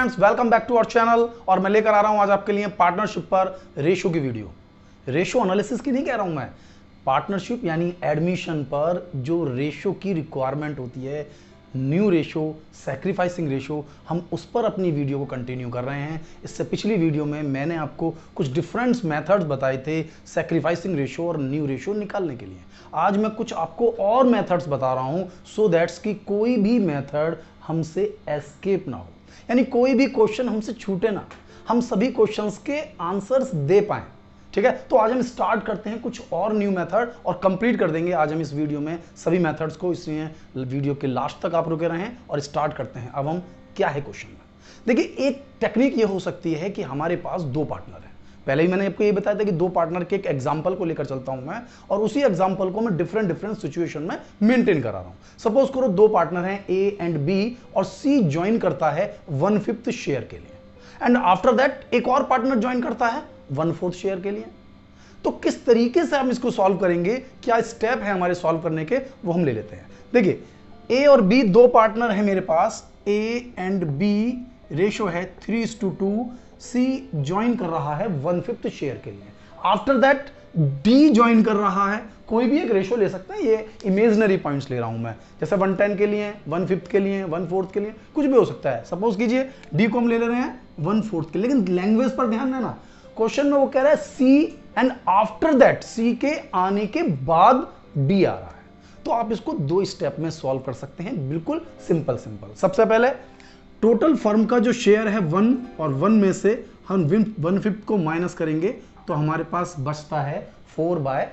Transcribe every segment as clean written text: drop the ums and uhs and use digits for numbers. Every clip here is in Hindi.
Friends, welcome back to our channel. और मैं लेकर आ रहा हूं आज आपके लिए पार्टनरशिप पर रेशो की वीडियो। रेशो एनालिसिस की नहीं कह रहा हूं मैं, पार्टनरशिप यानी एडमिशन पर जो रेशो की रिक्वायरमेंट होती है, न्यू रेशो, सैक्रिफाइसिंग रेशो, हम उस पर अपनी वीडियो को कंटिन्यू कर रहे हैं। इससे पिछली वीडियो में मैंने आपको कुछ डिफरेंट मेथड्स बताए थे सैक्रिफाइसिंग रेशो और न्यू रेशो निकालने के लिए। आज मैं कुछ आपको और मेथड्स बता रहा हूं सो दैट्स कि कोई भी मेथड हमसे एस्केप ना हो, यानी कोई भी क्वेश्चन हमसे छूटे ना, हम सभी क्वेश्चंस के आंसर्स दे पाएं। ठीक है, तो आज हम स्टार्ट करते हैं कुछ और न्यू मेथड और कंप्लीट कर देंगे आज हम इस वीडियो में सभी मेथड्स को, इसलिए वीडियो के लास्ट तक आप रुके रहें और स्टार्ट करते हैं। अब हम क्या है क्वेश्चन में, देखिए एक टेक्निक ये हो सकती है कि हमारे पास दो पार्टनर हैं। पहले ही मैंने आपको ये बताया था कि दो पार्टनर के एक एग्जांपल को लेकर चलता हूं मैं, और उसी एग्जांपल को मैं डिफरेंट सिचुएशन में मेंटेन करा रहा हूं। सपोज करो दो पार्टनर हैं ए एंड बी और सी ज्वाइन करता है 1/5 शेयर के लिए, एंड आफ्टर दैट एक और पार्टनर ज्वाइन करता है 1/4 शेयर के लिए। तो किस तरीके से हम इसको सॉल्व करेंगे, क्या स्टेप है हमारे सॉल्व करने के, वो हम ले लेते हैं। देखिए ए और बी दो पार्टनर है मेरे पास, ए एंड बी रेशो है 3:2, सी ज्वाइन कर रहा है 1/5 शेयर के लिए। आफ्टर दैट डी ज्वाइन कर रहा है, कोई भी एक रेशो ले सकते हैं, ये इमेजिनरी पॉइंट्स ले रहा हूं मैं, जैसे 1/10 के लिए, 1/5 के लिए, 1/4 के लिए, कुछ भी हो सकता है। सपोज कीजिए डी को हम ले रहे हैं 1/4 के लिए, लेकिन लैंग्वेज पर ध्यान देना, क्वेश्चन में वो कह रहा है सी एंड आफ्टर दैट, सी के आने के बाद डी आ रहा है। तो आप इसको दो स्टेप में सॉल्व कर सकते हैं, बिल्कुल सिंपल। सबसे पहले टोटल फर्म का जो शेयर है 1 और 1 में से हम 1/5 को माइनस करेंगे तो हमारे पास बचता है 4/5।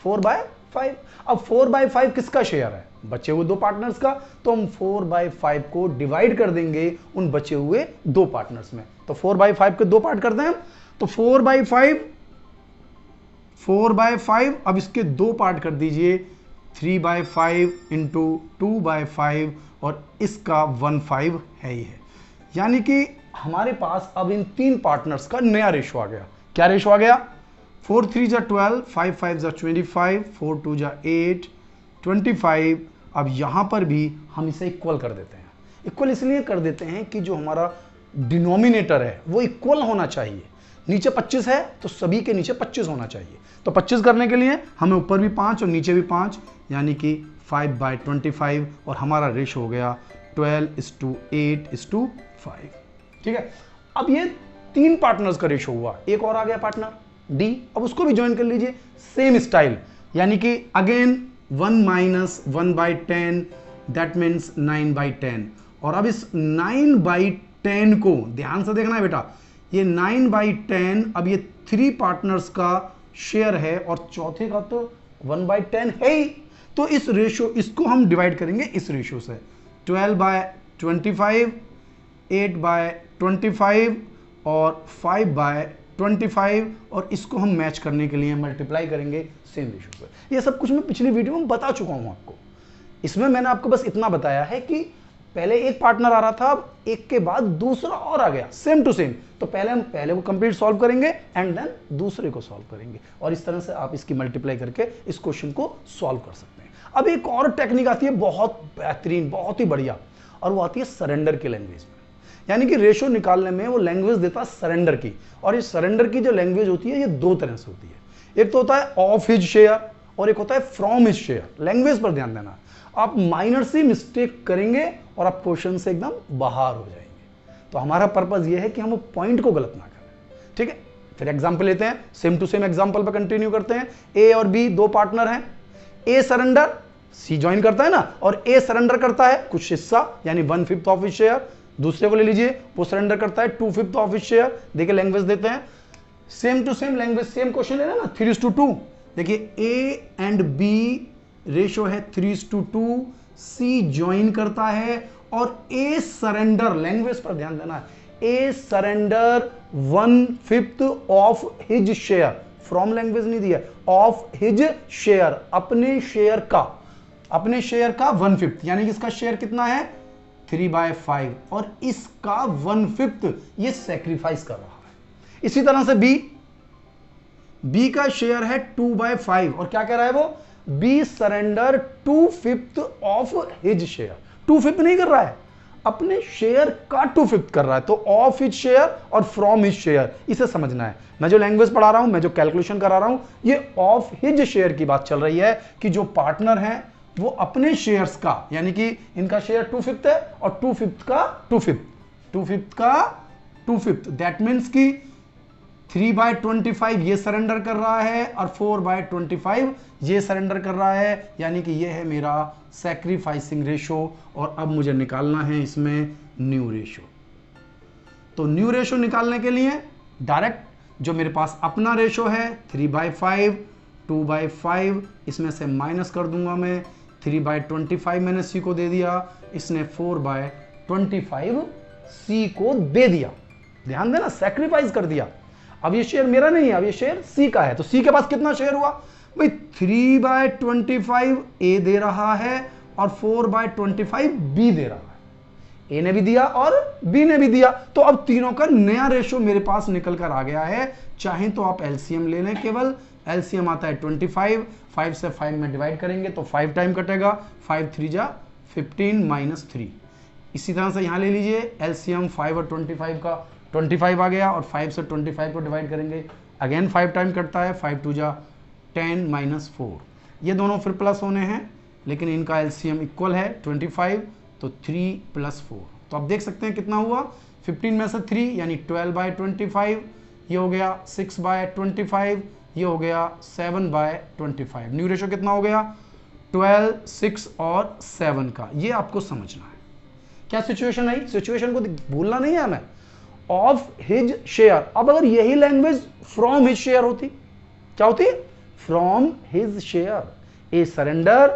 4/5। अब 4/5 किसका शेयर है, बचे हुए दो पार्टनर्स का, तो हम 4/5 को डिवाइड कर देंगे उन बचे हुए दो पार्टनर्स में। तो 4/5 के दो पार्ट करते हैं हम, तो 4/5 अब इसके दो पार्ट कर दीजिए, 3/5 इंटू 2/5 और इसका 1/5 है ही है। यानी कि हमारे पास अब इन तीन पार्टनर्स का नया रेशो आ गया। क्या रेशो आ गया, 4 3 जा 12, 5 5 जा 25, 4 2 जा 8, 25। अब यहां पर भी हम इसे इक्वल कर देते हैं। इक्वल इसलिए कर देते हैं कि जो हमारा डिनोमिनेटर है वो इक्वल होना चाहिए। नीचे 25 है तो सभी के नीचे 25 होना चाहिए। तो 25 करने के लिए हमें ऊपर भी 5 और नीचे भी 5, यानी कि 5/25, और हमारा रेशो हो गया 12:8:5। ठीक है, अब ये तीन पार्टनर्स का रेशो हुआ, एक और आ गया पार्टनर डी, अब उसको भी ज्वाइन कर लीजिए सेम स्टाइल, यानी कि अगेन 1 - 1/10 दैट मीन्स 9/10। और अब इस 9/10 को ध्यान से देखना है बेटा, ये 9/10 अब ये थ्री पार्टनर्स का शेयर है और चौथे का तो 1/10 है ही। तो इस रेशो, इसको हम डिवाइड करेंगे इस रेशो से, 12/25, 8/25 और 5/25, और इसको हम मैच करने के लिए मल्टीप्लाई करेंगे सेम रेशो से। ये सब कुछ मैं पिछली वीडियो में बता चुका हूं आपको। इसमें मैंने आपको बस इतना बताया है कि पहले एक पार्टनर आ रहा था, अब एक के बाद दूसरा और आ गया सेम टू सेम। तो पहले हम पहले को कंप्लीट सॉल्व करेंगे एंड देन दूसरे को सॉल्व करेंगे, और इस तरह से आप इसकी मल्टीप्लाई करके इस क्वेश्चन को सॉल्व कर सकते हैं। अब एक और टेक्निक आती है बहुत बेहतरीन, बहुत ही बढ़िया, और वो आती है सरेंडर की लैंग्वेज में। यानी कि रेशो निकालने में वो लैंग्वेज देता है सरेंडर की, और इस सरेंडर की जो लैंग्वेज होती है ये दो तरह से होती है। एक तो होता है ऑफ हिज शेयर और एक होता है फ्रॉम हिज शेयर। लैंग्वेज पर ध्यान देना, आप माइनर सी मिस्टेक करेंगे और आप क्वेश्चन से एकदम बाहर हो जाएंगे। तो हमारा पर्पस ये है कि हम वो पॉइंट को गलत ना करें। ठीक है, फिर एग्जांपल लेते हैं, सेम टू सेम एग्जांपल पर कंटिन्यू करते हैं। ए और बी दो पार्टनर हैं, ए सरेंडर, सी ज्वाइन करता है ना, और ए सरेंडर करता है कुछ हिस्सा यानी 1/5 ऑफ हिज शेयर। दूसरे को ले लीजिए, वो सरेंडर करता है 2/5 ऑफ हिज शेयर। देखिए लैंग्वेज देते हैं same to same language, same question लेना ना, 3:2। देखिए ए एंड बी रेशो है 3:2, सी ज्वाइन करता है और ए सरेंडर, लैंग्वेज पर ध्यान देना है, a surrender 1/5 of his share, from language नहीं दिया, ऑफ हिज शेयर, अपने शेयर का 1/5, यानी कि इसका शेयर कितना है 3/5, और इसका 1/5 ये सैक्रिफाइस कर रहा है। इसी तरह से बी का शेयर है 2/5, और क्या कह रहा है वो, B surrender 2/5 of his share, 2/5 नहीं कर रहा है, अपने शेयर का 2/5 कर रहा है, तो ऑफ हिज शेयर और फ्रॉम हिज शेयर, इसे समझना है। मैं जो लैंग्वेज पढ़ा रहा हूं, मैं जो कैलकुलेशन करा रहा हूं, ये ऑफ हिज शेयर की बात चल रही है कि जो पार्टनर है वो अपने शेयर्स का, यानी कि इनका शेयर 2/5 है और 2/5 का 2/5, 2/5 का 2/5, दैट मीन्स कि 3/25 ये सरेंडर कर रहा है और 4/25 ये सरेंडर कर रहा है, यानी कि ये है मेरा सैक्रिफाइसिंग रेशो। और अब मुझे निकालना है इसमें न्यू रेशो। तो न्यू रेशो निकालने के लिए डायरेक्ट जो मेरे पास अपना रेशो है 3/5, 2/5, इसमें से माइनस कर दूंगा मैं। 3/25 मैंने सी को दे दिया, इसने 4/25 सी को दे दिया। ध्यान देना, सैक्रिफाइस कर दिया। अब ये शेयर मेरा नहीं है, अब ये शेयर सी का है, तो सी के पास कितना शेयर हुआ भाई? 3/25 ए दे रहा है और 4/25 बी दे रहा है। ए ने भी दिया और बी ने भी दिया, तो अब तीनों का नया रेशो मेरे पास निकल कर आ गया है। चाहे तो आप एलसीएम ले लें, केवल एलसीएम आता है 25, 5 से 5 में डिवाइड करेंगे तो 5 टाइम कटेगा, 5 3 जा 15 - 3। इसी तरह से यहां ले लीजिए एलसीएम 5 और 25 का 25 आ गया, और 5 से 25 को डिवाइड करेंगे, अगेन 5 टाइम कटता है, 5 2 जा 10 - 4। ये दोनों फिर प्लस होने हैं, लेकिन इनका एलसीएम इक्वल है 25, तो 3 + 4। तो आप देख सकते हैं कितना हुआ, 15 में से 3 यानी 12/25, ये हो गया 6/25, ये हो गया 7/25। न्यू रेशो कितना हो गया? 12, 6 और 7 का। ये आपको समझना है। क्या सिचुएशन आई? सिचुएशन को भूलना नहीं है हमें। Of his share. अब अगर यही लैंग्वेज फ्रॉम हिज शेयर होती, क्या होती? From his share. A surrender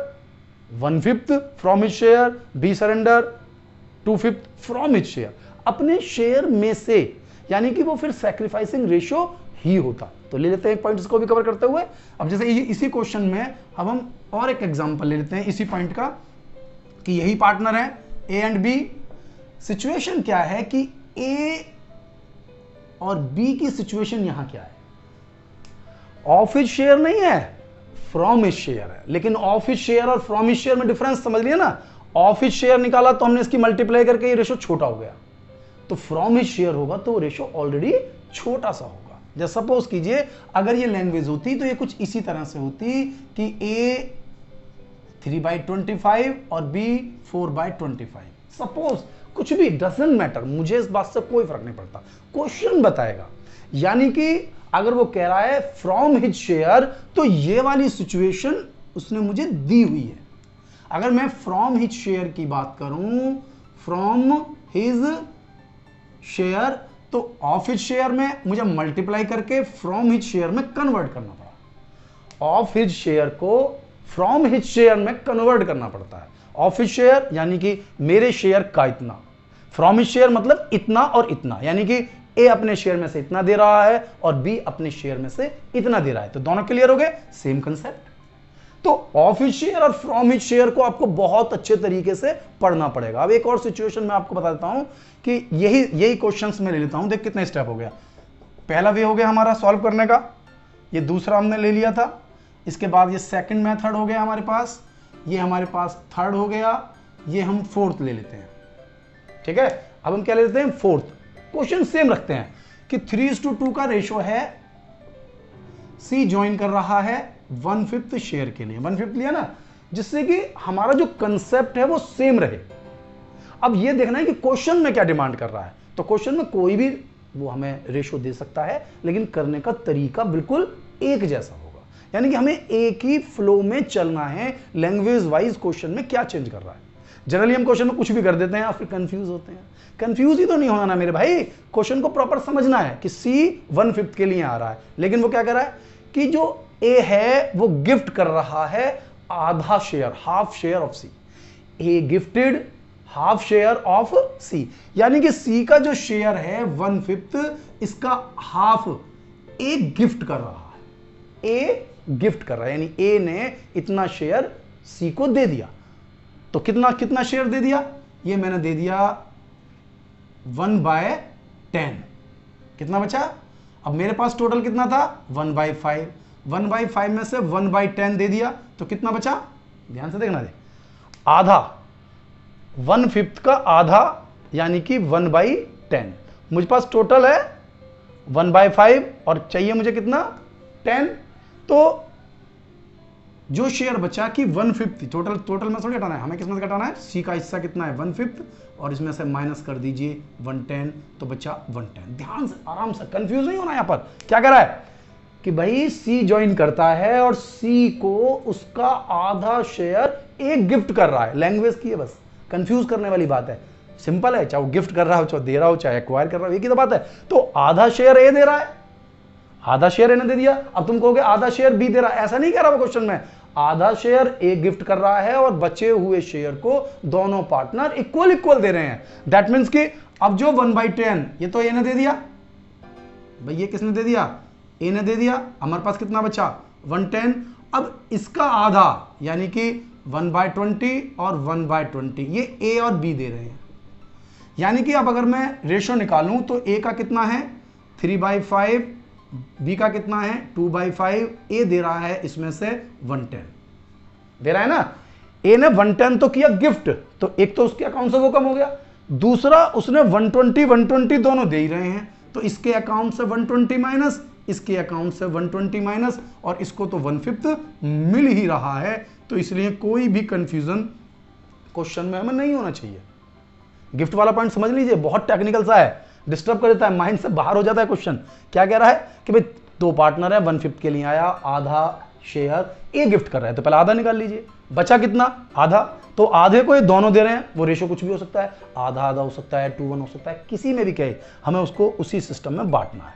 1/5 from his share, B surrender 2/5 from his share, अपने शेयर में से, यानी कि वो फिर सैक्रिफाइसिंग रेशो ही होता। तो ले लेते हैं एक पॉइंट इसको भी कवर करते हुए। अब जैसे इसी क्वेश्चन में अब हम और एक एग्जांपल ले लेते हैं इसी पॉइंट का, कि यही पार्टनर है ए एंड बी। सिचुएशन क्या है कि ए और बी की सिचुएशन यहां क्या है? ऑफ हिज शेयर नहीं है, फ्रॉम हिज शेयर है। लेकिन ऑफ हिज शेयर और फ्रॉम हिज शेयर में डिफरेंस समझ लिया ना। ऑफ हिज शेयर निकाला तो हमने इसकी मल्टीप्लाई करके ये रेशो छोटा हो गया, तो फ्रॉम हिज शेयर होगा तो रेशो ऑलरेडी छोटा सा होगा। जैसे सपोज कीजिए अगर ये लैंग्वेज होती तो ये कुछ इसी तरह से होती कि ए 3/25 और बी 4/25। सपोज कुछ भी, डजंट मैटर, मुझे इस बात से कोई फर्क नहीं पड़ता, क्वेश्चन बताएगा। यानी कि अगर वो कह रहा है फ्रॉम हिज शेयर, तो ये वाली सिचुएशन उसने मुझे दी हुई है। अगर मैं फ्रॉम हिज शेयर की बात करूं, फ्रॉम हिज शेयर, तो ऑफ हिज शेयर में मुझे मल्टीप्लाई करके फ्रॉम हिज शेयर में कन्वर्ट करना पड़ा। ऑफ हिज शेयर को फ्रॉम हिज शेयर में कन्वर्ट करना पड़ता है। ऑफ हिज शेयर यानी कि मेरे शेयर का इतना, फ्रॉम हिज शेयर मतलब इतना और इतना, यानी कि ए अपने शेयर में से इतना दे रहा है और बी अपने शेयर में से इतना दे रहा है। तो दोनों क्लियर हो गए, सेम कंसेप्ट। तो ऑफ हिज शेयर और फ्रॉम हिज शेयर को आपको बहुत अच्छे तरीके से पढ़ना पड़ेगा। अब एक और सिचुएशन में आपको बता देता हूं कि यही क्वेश्चंस में ले लेता हूं। देख कितने स्टेप हो गया। पहला वे हो गया हमारा सॉल्व करने का, ये दूसरा हमने ले लिया था। इसके बाद ये सेकंड मेथड हो गया हमारे पास, ये हमारे पास थर्ड हो गया, ये हम फोर्थ ले लेते हैं। ठीक है, अब हम क्या ले लेते हैं? फोर्थ। क्वेश्चन सेम रखते हैं कि 3:2 का रेशो है, सी ज्वाइन कर रहा है 1/5 शेयर के लिए। 1/5 लिया ना, जिससे कि हमारा जो कंसेप्ट है वो सेम रहे। अब ये देखना है कि क्वेश्चन में क्या डिमांड कर रहा है। तो क्वेश्चन में कोई भी वो हमें रेशो दे सकता है, लेकिन करने का तरीका बिल्कुल एक जैसा होगा। यानी कि हमें एक ही फ्लो में चलना है। लैंग्वेज वाइज क्वेश्चन में क्या चेंज कर रहा है। जनरली हम क्वेश्चन में कुछ भी कर देते हैं और फिर कंफ्यूज होते हैं। कंफ्यूज ही तो नहीं होना ना मेरे भाई, क्वेश्चन को प्रॉपर समझना है कि सी 1/5 के लिए आ रहा है, लेकिन वो क्या कर रहा है कि जो ए है वो गिफ्ट कर रहा है आधा share, half share of C. A gifted half share of C, यानी कि सी का जो शेयर है 1/5, इसका हाफ ए गिफ्ट कर रहा है। ए गिफ्ट कर रहा है, यानी ए ने इतना शेयर सी को दे दिया। तो कितना शेयर दे दिया? ये मैंने दे दिया 1/10। कितना बचा? अब मेरे पास टोटल कितना था? 1/5। 1/5 में से 1/10 दे दिया, तो कितना बचा? ध्यान से देखना दे, आधा। 1/5 का आधा यानी कि 1/10। मुझे पास टोटल है 1/5 और चाहिए मुझे कितना 10। तो जो शेयर बचा कि 1/5 टोटल में थोड़ी घटाना है, हमें किसमें से घटाना है, सी का हिस्सा कितना है 1/5 और इसमें से माइनस कर दीजिए 110, तो बचा 110। ध्यान से आराम से, कंफ्यूज नहीं होना। यहां पर क्या कर रहा है कि भाई सी ज्वाइन करता है और सी को उसका आधा शेयर एक गिफ्ट कर रहा है। लैंग्वेज की है बस, कंफ्यूज करने वाली बात है, सिंपल है। चाहे वो गिफ्ट कर रहा हो, चाहे दे रहा हो, चाहे एक्वायर कर रहा हो, एक ही तो बात है। तो आधा शेयर ए दे रहा है, आधा शेयर ए ने दे दिया। अब तुम कहोगे आधा शेयर बी दे रहा है, ऐसा नहीं कह रहा वो क्वेश्चन में। आधा शेयर ए गिफ्ट कर रहा है और बचे हुए शेयर को दोनों पार्टनर इक्वल दे रहे हैं। दैट मीन्स कि अब जो 1/10 ये तो ए ने दे दिया भाई, ये किसने दे दिया, ए ने दे दिया। हमारे पास कितना बचा 110। अब इसका आधा यानी कि 1/20 और 1/20 ये ए और बी दे रहे हैं। यानी कि अब अगर मैं रेशो निकालूं तो ए का कितना है 3/5, बी का कितना है 2/5, ए दे रहा है इसमें से 110 दे रहा है ना। ए ने 110 तो किया गिफ्ट, तो एक तो उसके अकाउंट से वो कम हो गया, दूसरा उसने 120 दोनों दे ही रहे हैं, तो इसके अकाउंट से 120 माइनस, इसके अकाउंट से 120 माइनस, और इसको तो 1/5 मिल ही रहा है। तो इसलिए कोई भी कंफ्यूजन क्वेश्चन में हमें नहीं होना चाहिए। गिफ्ट वाला पॉइंट समझ लीजिए, बहुत टेक्निकल सा है, डिस्टर्ब कर देता है, माइंड से बाहर हो जाता है क्वेश्चन। क्या कह रहा है कि भाई दो पार्टनर है, 1/5 के लिए आया, आधा शेयर ए गिफ्ट कर रहा है, तो पहले आधा निकाल लीजिए। बचा कितना आधा, तो आधे को ये दोनों दे रहे हैं, वो रेशो कुछ भी हो सकता है, आधा आधा हो सकता है, 2:1 हो सकता है, किसी में भी कहे, हमें उसको उसी सिस्टम में बांटना है,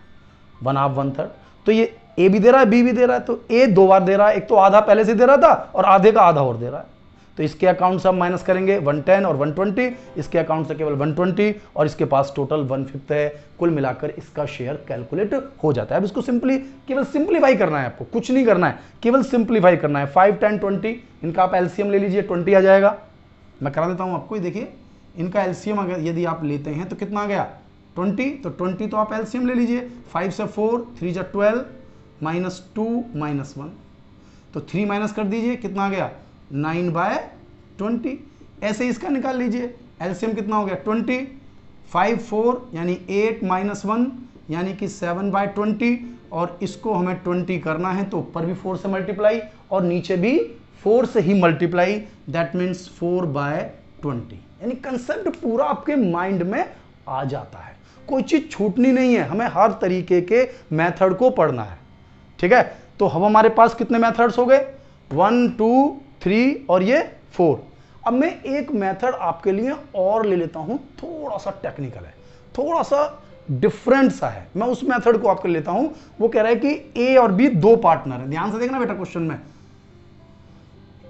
1/2 1/3। तो ये ए भी दे रहा है, बी भी दे रहा है, तो ए 2 बार दे रहा है, एक तो आधा पहले से दे रहा था और आधे का आधा और दे रहा है। तो इसके अकाउंट से हम माइनस करेंगे 110 और 120, इसके अकाउंट से केवल 120 और इसके पास टोटल 1/5 है। कुल मिलाकर इसका शेयर कैलकुलेट हो जाता है। अब इसको केवल सिंप्लीफाई करना है, आपको कुछ नहीं करना है, केवल सिंप्लीफाई करना है। 5 10 20 इनका आप एलसीएम ले लीजिए, 20 आ जाएगा। मैं करा देता हूं आपको, देखिए इनका एलसीएम अगर यदि आप लेते हैं तो कितना आ गया 20, तो 20 तो आप एलसीएम ले लीजिए। 5 से 4 3 जा 12 -2 -1, तो 3 माइनस कर दीजिए, कितना आ गया 9/20। ऐसे इसका निकाल लीजिए, एलसीएम कितना हो गया 20, 5 4 यानी 8 -1 यानी कि 7/20, और इसको हमें 20 करना है तो ऊपर भी 4 से मल्टीप्लाई और नीचे भी 4 से ही मल्टीप्लाई, दैट मीन्स 4/20। यानी कंसेप्ट पूरा आपके माइंड में आ जाता है, कोई चीज छूटनी नहीं है, हमें हर तरीके के मेथड को पढ़ना है। ठीक है, तो अब हमारे पास कितने मेथड्स हो गए 1 2 3 और ये 4। अब मैं एक मेथड आपके लिए और ले लेता हूं, थोड़ा सा टेक्निकल है, थोड़ा सा डिफरेंट सा है, मैं उस मेथड को आपके लेता हूं। वो कह रहा है कि ए और बी दो पार्टनर है, ध्यान से देखना बेटा क्वेश्चन में,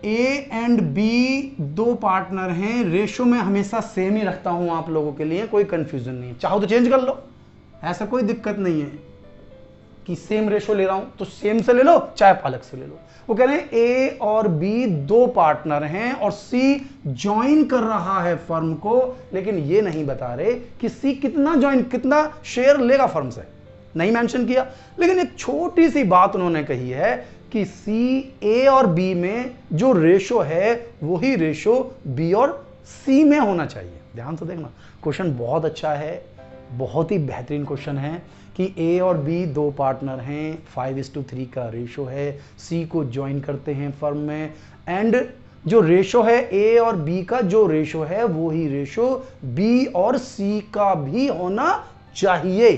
ए एंड बी दो पार्टनर हैं, रेशो में हमेशा सेम ही रखता हूं आप लोगों के लिए, कोई कंफ्यूजन नहीं है, चाहो तो चेंज कर लो, ऐसा कोई दिक्कत नहीं है कि सेम रेशो ले रहा हूं तो सेम से ले लो, चाहे अलग से ले लो। वो कह रहे हैं ए और बी दो पार्टनर हैं और सी ज्वाइन कर रहा है फर्म को, लेकिन ये नहीं बता रहे कि सी कितना शेयर लेगा फर्म से, नहीं मेंशन किया। लेकिन एक छोटी सी बात उन्होंने कही है कि सी ए और बी में जो रेशो है वही रेशो बी और सी में होना चाहिए। ध्यान से देखना, क्वेश्चन बहुत अच्छा है, बहुत ही बेहतरीन क्वेश्चन है कि ए और बी दो पार्टनर हैं, 5:3 का रेशो है, सी को ज्वाइन करते हैं फर्म में, एंड जो रेशो है ए और बी का जो रेशो है वो ही रेशो बी और सी का भी होना चाहिए।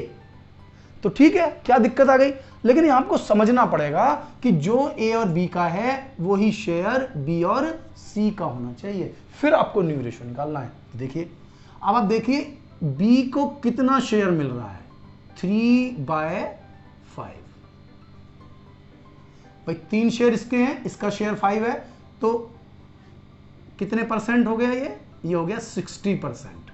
तो ठीक है, क्या दिक्कत आ गई, लेकिन यहां आपको समझना पड़ेगा कि जो ए और बी का है वही शेयर बी और सी का होना चाहिए, फिर आपको न्यू रेशो निकालना है। देखिए अब आप देखिए बी को कितना शेयर मिल रहा है 3/5, भाई 3 शेयर इसके हैं, इसका शेयर 5 है, तो कितने परसेंट हो गया ये हो गया 60%।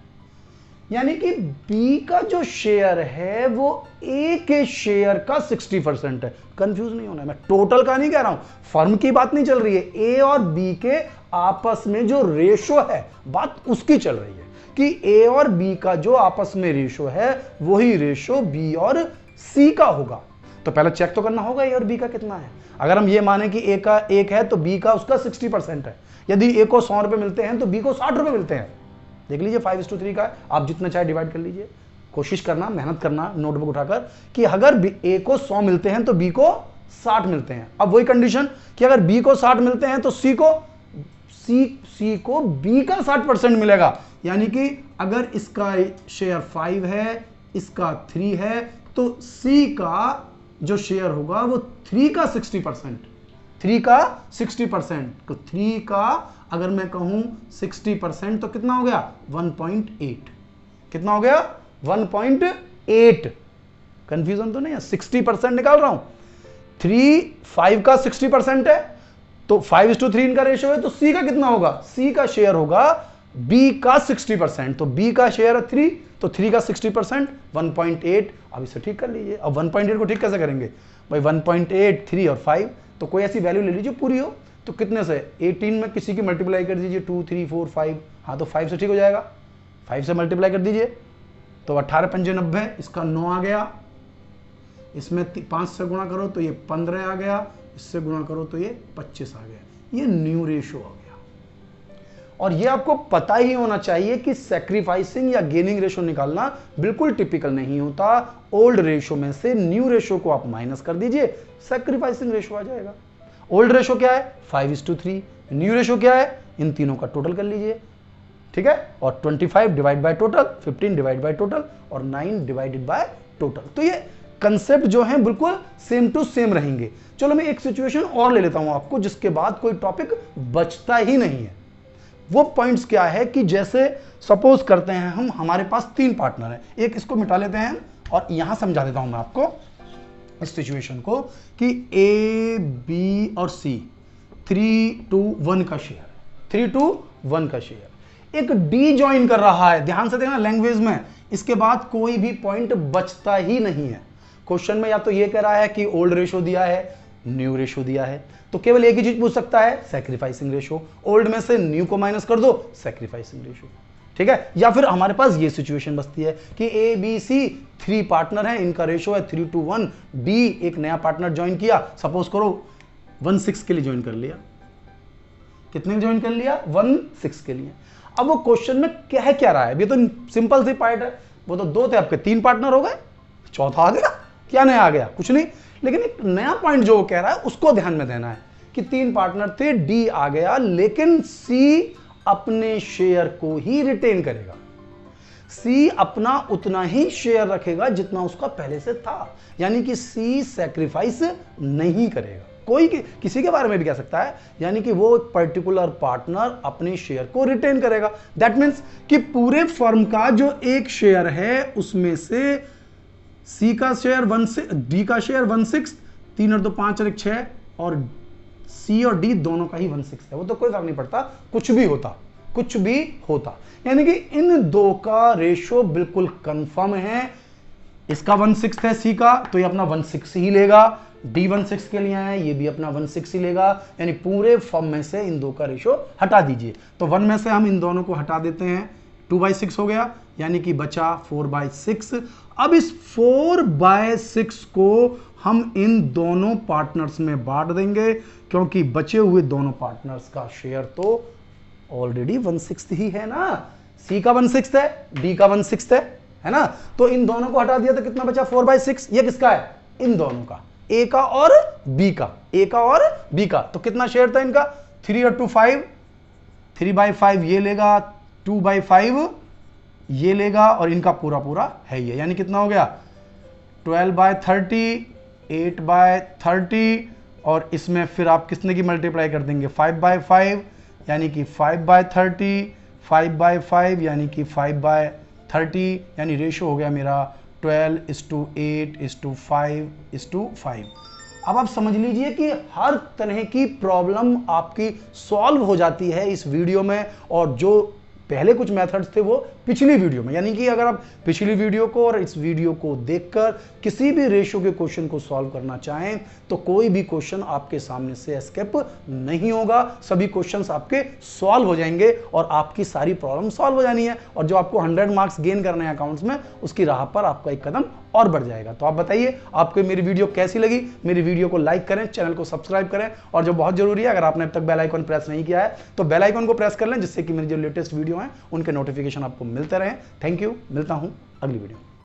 यानी कि बी का जो शेयर है वो ए के शेयर का 60% है। कंफ्यूज नहीं होना है, मैं टोटल का नहीं कह रहा हूं, फर्म की बात नहीं चल रही है, ए और बी के आपस में जो रेशो है बात उसकी चल रही है कि ए और बी का जो आपस में रेशो है वही रेशो बी और सी का होगा। तो पहले चेक तो करना होगा ए और बी का कितना है। अगर हम ये माने कि ए का 1 है तो बी का उसका 60% है, यदि ए को 100 रुपए मिलते हैं तो बी को 60 रुपए मिलते हैं, देख लीजिए 5:3 का है, आप जितना चाहे डिवाइड कर लीजिए। कोशिश करना, मेहनत करना नोटबुक उठाकर कि अगर ए को 100 मिलते हैं तो बी को 60 मिलते हैं। अब वही कंडीशन कि अगर बी को 60 मिलते हैं तो सी को बी का 60% मिलेगा, यानी कि अगर इसका शेयर 5 है, इसका 3 है, तो सी का जो शेयर होगा वो 3 का 60%, 3 का 60%, तो 3 का अगर मैं कहूं 60% तो कितना हो गया 1.8, कितना हो गया 1.8। कंफ्यूजन तो नहीं है, 60% निकाल रहा हूं, 5 का 60% है तो 5:3 इनका रेशियो है, तो सी का कितना होगा, सी का शेयर होगा बी का 60%, तो बी का शेयर है 3, तो 3 का 60% 1.8। अब इसे ठीक कर लीजिए। अब 1.8 को ठीक कैसे करेंगे भाई, 1.8, 3 और 5, तो कोई ऐसी वैल्यू ले लीजिए पूरी हो, तो कितने से 18 में किसी की मल्टीप्लाई कर दीजिए, 2, 3, 4, 5, हाँ तो 5 से ठीक हो जाएगा, 5 से मल्टीप्लाई कर दीजिए तो 18 पंजे 90, इसका 9 आ गया, इसमें 5 से गुणा करो तो ये 15 आ गया, इससे गुणा करो तो ये 25 आ गया, ये न्यू रेशियो आ गया। और ये आपको पता ही होना चाहिए कि सैक्रिफाइसिंग या गेनिंग रेशियो निकालना बिल्कुल टिपिकल नहीं होता। ओल्ड रेशियो में से न्यू रेशियो को आप माइनस कर दीजिए, सैक्रिफाइसिंग रेशियो आ जाएगा। ओल्ड रेशियो क्या है 5:3, न्यू रेशियो क्या है, इन तीनों का टोटल कर लीजिए, ठीक है, और 25 divide by total, 15 divide by total और 9 डिवाइडेड बाय टोटल। तो ये कंसेप्ट जो है बिल्कुल सेम टू सेम रहेंगे। चलो मैं एक सिचुएशन और ले लेता हूं आपको, जिसके बाद कोई टॉपिक बचता ही नहीं है। वो पॉइंट्स क्या है कि जैसे सपोज करते हैं हम, हमारे पास 3 पार्टनर हैं, एक इसको मिटा लेते हैं और यहां समझा देता हूं मैं आपको इस सिचुएशन को कि ए, बी और सी 3:1 का शेयर, 3:1 का शेयर, एक डी ज्वाइन कर रहा है, ध्यान से देखना लैंग्वेज में, इसके बाद कोई भी पॉइंट बचता ही नहीं है। क्वेश्चन में या तो ये कह रहा है कि ओल्ड रेशियो दिया है, न्यू रेशियो दिया है, तो केवल एक ही चीज पूछ सकता है सैक्रिफाइसिंग रेशियो, ओल्ड में से न्यू को माइनस कर दो, सैक्रिफाइसिंग रेशियो, ठीक है। या फिर हमारे पास ये सिचुएशन बचती है कि ए, बी, सी 3 पार्टनर हैं, इनका रेशियो है 3:1, डी एक नया पार्टनर ज्वाइन किया, सपोज करो 1/6 के लिए ज्वाइन कर लिया, कितने ज्वाइन कर लिया 1/6 के लिए। अब वो क्वेश्चन में कह क्या रहा है, ये तो सिंपल सी पार्ट है, वो तो 2 थे आपके 3 पार्टनर हो गए, चौथा आ गया, क्या नया आ गया, कुछ नहीं, लेकिन एक नया पॉइंट जो वो कह रहा है उसको ध्यान में देना है कि 3 पार्टनर थे, डी आ गया, लेकिन सी अपने शेयर को ही रिटेन करेगा, सी अपना उतना ही शेयर रखेगा जितना उसका पहले से था, यानी कि सी सैक्रिफाइस नहीं करेगा। कोई किसी के बारे में भी कह सकता है, यानी कि वो पर्टिकुलर पार्टनर अपने शेयर को रिटेन करेगा। दैट मीन्स कि पूरे फर्म का जो एक शेयर है उसमें से सी का शेयर 1/6, डी का शेयर 1/6, 3 और 2 5 और 1 6, और सी और डी दोनों का ही 1/6 है, वो तो कोई फर्क नहीं पड़ता, कुछ भी होता, कुछ भी होता, यानी कि इन 2 का रेशियो बिल्कुल कंफर्म है। इसका 1/6 है सी का, तो ये अपना 1/6 ही लेगा, डी 1/6 के लिए है, ये भी अपना 1/6 ही लेगा, यानी पूरे फर्म में से इन 2 का रेशियो हटा दीजिए। तो 1 में से हम इन दोनों को हटा देते हैं, 2/6 हो गया, यानी कि बचा 4/6। अब इस 4/6 को हम इन दोनों पार्टनर्स में बांट देंगे, क्योंकि बचे हुए दोनों पार्टनर्स का शेयर तो ऑलरेडी 1/6 ही है ना, सी का 1/6 है, डी का 1/6 है ना, तो इन दोनों को हटा दिया तो कितना बचा 4/6, ये किसका है, इन दोनों का, ए का और बी का, ए का और बी का। तो कितना शेयर था इनका 3 और 2 5, 3/5 ये लेगा, 2/5 ये लेगा, और इनका पूरा पूरा है ये, यानी कितना हो गया 12/30, 8/30, और इसमें फिर आप किसने की मल्टीप्लाई कर देंगे 5/5, यानी कि 5/30, 5/5 यानी कि 5/30, यानी रेशियो हो गया मेरा 12:8:5:5। अब आप समझ लीजिए कि हर तरह की प्रॉब्लम आपकी सॉल्व हो जाती है इस वीडियो में, और जो पहले कुछ मेथड्स थे वो पिछली वीडियो में, यानी कि अगर आप पिछली वीडियो को और इस वीडियो को देखकर किसी भी रेशियो के क्वेश्चन को सॉल्व करना चाहें तो कोई भी क्वेश्चन आपके सामने से एस्केप नहीं होगा, सभी क्वेश्चंस आपके सॉल्व हो जाएंगे और आपकी सारी प्रॉब्लम सॉल्व हो जानी है, और जो आपको 100 मार्क्स गेन करने हैं अकाउंट्स में, उसकी राह पर आपका एक कदम और बढ़ जाएगा। तो आप बताइए आपको मेरी वीडियो कैसी लगी। मेरी वीडियो को लाइक करें, चैनल को सब्सक्राइब करें, और जो बहुत जरूरी है, अगर आपने अब तक बेल आइकन प्रेस नहीं किया है तो बेल आइकन को प्रेस कर लें, जिससे कि मेरी जो लेटेस्ट वीडियो हैं उनके नोटिफिकेशन आपको मिलते रहें। थैंक यू, मिलता हूं अगली वीडियो में।